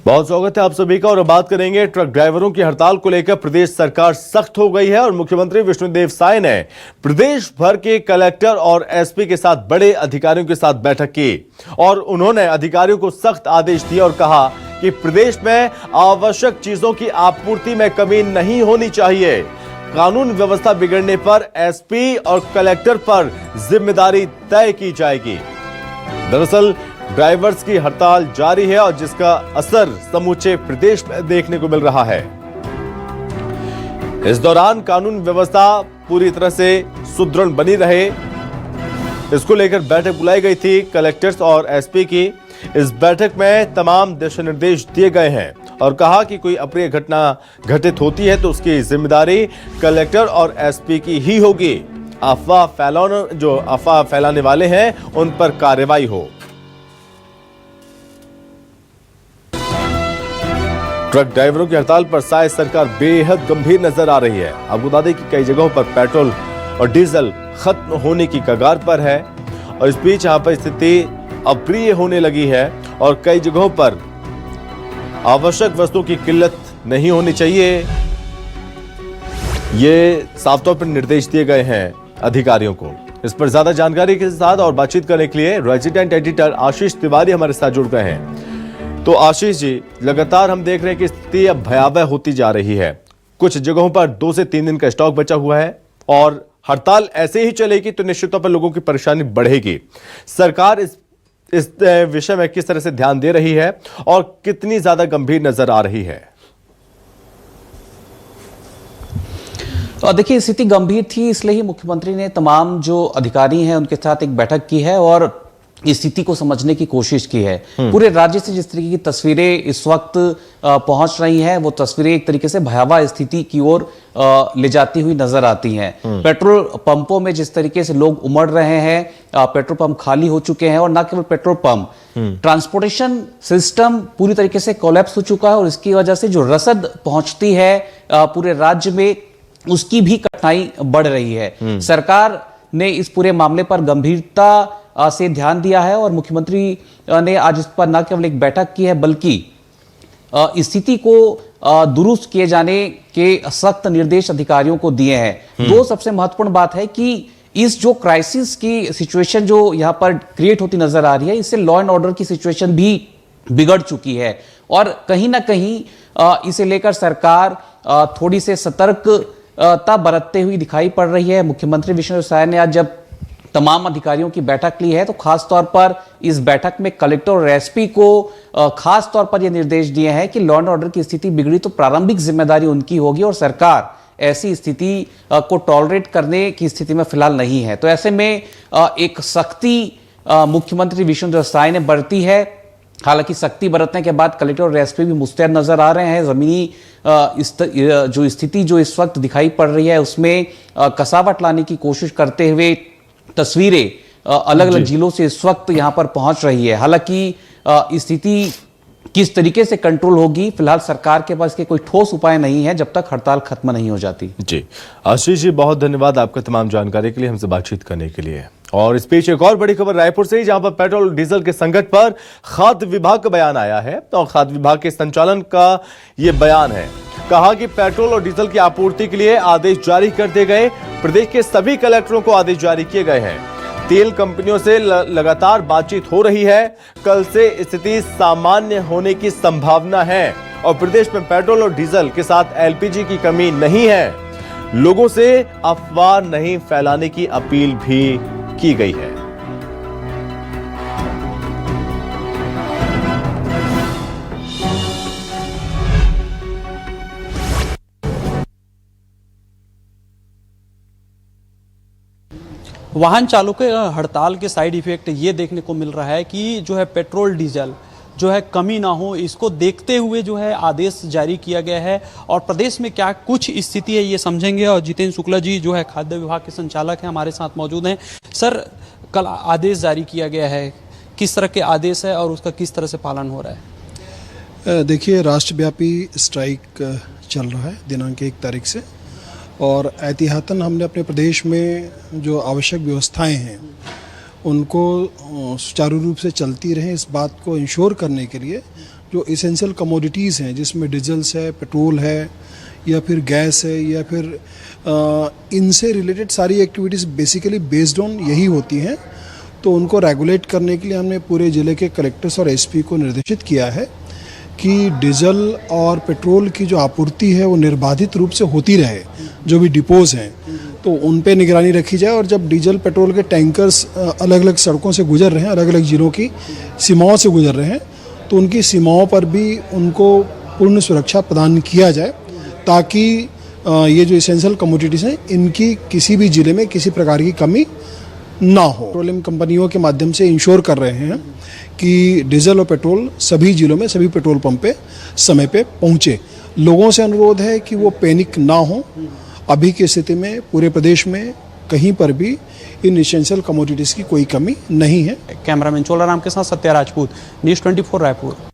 बहुत स्वागत है आप सभी का और अब बात करेंगे ट्रक ड्राइवरों की हड़ताल को लेकर। प्रदेश सरकार सख्त हो गई है और मुख्यमंत्री विष्णुदेव साय ने प्रदेश भर के कलेक्टर और एसपी के साथ बड़े अधिकारियों के साथ बैठक की और उन्होंने अधिकारियों को सख्त आदेश दिए और कहा कि प्रदेश में आवश्यक चीजों की आपूर्ति में कमी नहीं होनी चाहिए। कानून व्यवस्था बिगड़ने पर एसपी और कलेक्टर पर जिम्मेदारी तय की जाएगी। दरअसल ड्राइवर्स की हड़ताल जारी है और जिसका असर समूचे प्रदेश में देखने को मिल रहा है। इस दौरान कानून व्यवस्था पूरी तरह से सुदृढ़ बनी रहे, इसको लेकर बैठक बुलाई गई थी कलेक्टर्स और एसपी की। इस बैठक में तमाम दिशा निर्देश दिए गए हैं और कहा कि कोई अप्रिय घटना घटित होती है तो उसकी जिम्मेदारी कलेक्टर और एसपी की ही होगी। अफवाह फैलाने वाले हैं उन पर कार्रवाई हो। ट्रक ड्राइवरों की हड़ताल पर साय सरकार बेहद गंभीर नजर आ रही है। आपको बता दें कि कई जगहों पर पेट्रोल और डीजल खत्म होने की कगार पर है और इस बीच यहां पर स्थिति अप्रिय होने लगी है और कई जगहों पर आवश्यक वस्तुओं की किल्लत नहीं होनी चाहिए। ये साफ तौर पर निर्देश दिए गए हैं अधिकारियों को। इस पर ज्यादा जानकारी के साथ और बातचीत करने के लिए रेजिडेंट एडिटर आशीष तिवारी हमारे साथ जुड़ गए हैं। तो आशीष जी, लगातार हम देख रहे हैं कि स्थिति अब भयावह होती जा रही है। कुछ जगहों पर 2 से 3 दिन का स्टॉक बचा हुआ है और हड़ताल ऐसे ही चलेगी तो निश्चित तौर पर लोगों की परेशानी बढ़ेगी। सरकार इस विषय में किस तरह से ध्यान दे रही है और कितनी ज्यादा गंभीर नजर आ रही है? तो देखिए, स्थिति गंभीर थी, इसलिए ही मुख्यमंत्री ने तमाम जो अधिकारी हैं उनके साथ एक बैठक की है और इस स्थिति को समझने की कोशिश की है। पूरे राज्य से जिस तरीके की तस्वीरें इस वक्त पहुंच रही हैं, वो तस्वीरें एक तरीके से भयावह स्थिति की ओर ले जाती हुई नजर आती हैं। पेट्रोल पंपों में जिस तरीके से लोग उमड़ रहे हैं, पेट्रोल पंप खाली हो चुके हैं और न केवल पेट्रोल पंप, ट्रांसपोर्टेशन सिस्टम पूरी तरीके से कोलैप्स हो चुका है और इसकी वजह से जो रसद पहुंचती है पूरे राज्य में, उसकी भी कठिनाई बढ़ रही है। सरकार ने इस पूरे मामले पर गंभीरता से ध्यान दिया है और मुख्यमंत्री ने आज इस पर न केवल एक बैठक की है बल्कि स्थिति को दुरुस्त किए जाने के सख्त निर्देश अधिकारियों को दिए हैं। दो सबसे महत्वपूर्ण बात है कि इस जो क्राइसिस की सिचुएशन जो यहां पर क्रिएट होती नजर आ रही है, इससे लॉ एंड ऑर्डर की सिचुएशन भी बिगड़ चुकी है और कहीं ना कहीं इसे लेकर सरकार थोड़ी से सतर्कता बरतते हुई दिखाई पड़ रही है। मुख्यमंत्री विष्णुदेव साय ने आज जब तमाम अधिकारियों की बैठक ली है तो खास तौर पर इस बैठक में कलेक्टर और एसपी को खास तौर पर यह निर्देश दिए हैं कि लॉ एंड ऑर्डर की स्थिति बिगड़ी तो प्रारंभिक जिम्मेदारी उनकी होगी और सरकार ऐसी स्थिति को टॉलरेट करने की स्थिति में फिलहाल नहीं है। तो ऐसे में एक सख्ती मुख्यमंत्री विष्णुदेव साय ने बरती है। हालांकि सख्ती बरतने के बाद कलेक्टर और एसपी भी मुस्तैद नजर आ रहे हैं। जमीनी जो स्थिति जो इस वक्त दिखाई पड़ रही है उसमें कसावट लाने की कोशिश करते हुए तस्वीरें अलग अलग जिलों से इस वक्त यहां पर पहुंच रही है। हालांकि स्थिति किस तरीके से कंट्रोल होगी, फिलहाल सरकार के पास के कोई ठोस उपाय नहीं है जब तक हड़ताल खत्म नहीं हो जाती। जी आशीष जी, बहुत धन्यवाद आपका तमाम जानकारी के लिए, हमसे बातचीत करने के लिए। और इस बीच एक और बड़ी खबर रायपुर से ही, जहां पर पेट्रोल डीजल के संकट पर खाद्य विभाग का बयान आया है और खाद्य विभाग के संचालन का यह बयान है। कहा कि पेट्रोल और डीजल की आपूर्ति के लिए आदेश जारी कर दिए गए। प्रदेश के सभी कलेक्टरों को आदेश जारी किए गए हैं। तेल कंपनियों से लगातार बातचीत हो रही है। कल से स्थिति सामान्य होने की संभावना है और प्रदेश में पेट्रोल और डीजल के साथ एलपीजी की कमी नहीं है। लोगों से अफवाह नहीं फैलाने की अपील भी की गई है। वाहन चालकों के हड़ताल के साइड इफेक्ट ये देखने को मिल रहा है कि जो है पेट्रोल डीजल जो है कमी ना हो, इसको देखते हुए जो है आदेश जारी किया गया है। और प्रदेश में क्या कुछ स्थिति है ये समझेंगे और जितेंद्र शुक्ला जी जो है खाद्य विभाग के संचालक हैं हमारे साथ मौजूद हैं। सर, कल आदेश जारी किया गया है, किस तरह के आदेश है और उसका किस तरह से पालन हो रहा है? देखिए, राष्ट्रव्यापी स्ट्राइक चल रहा है दिनांक 1 तारीख से और एहतियातन हमने अपने प्रदेश में जो आवश्यक व्यवस्थाएं हैं उनको सुचारू रूप से चलती रहें, इस बात को इंश्योर करने के लिए जो इसेंशियल कमोडिटीज़ हैं जिसमें डीजल्स है, पेट्रोल है या फिर गैस है या फिर इनसे रिलेटेड सारी एक्टिविटीज़ बेसिकली बेस्ड ऑन यही होती हैं। तो उनको रेगुलेट करने के लिए हमने पूरे ज़िले के कलेक्टर्स और एसपी को निर्देशित किया है कि डीजल और पेट्रोल की जो आपूर्ति है वो निर्बाधित रूप से होती रहे। जो भी डिपोज़ हैं तो उन पे निगरानी रखी जाए और जब डीजल पेट्रोल के टैंकर्स अलग अलग सड़कों से गुजर रहे हैं, अलग अलग ज़िलों की सीमाओं से गुजर रहे हैं, तो उनकी सीमाओं पर भी उनको पूर्ण सुरक्षा प्रदान किया जाए ताकि ये जो इसेंशियल कमोडिटीज़ हैं इनकी किसी भी ज़िले में किसी प्रकार की कमी ना हो। पेट्रोलियम कंपनियों के माध्यम से इंश्योर कर रहे हैं कि डीजल और पेट्रोल सभी ज़िलों में सभी पेट्रोल पंप पे समय पे पहुँचे। लोगों से अनुरोध है कि वो पैनिक ना हो। अभी की स्थिति में पूरे प्रदेश में कहीं पर भी इन इसेंशियल कमोडिटीज़ की कोई कमी नहीं है। कैमरामैन चोलाराम के साथ सत्या राजपूत, न्यूज़ 24 रायपुर।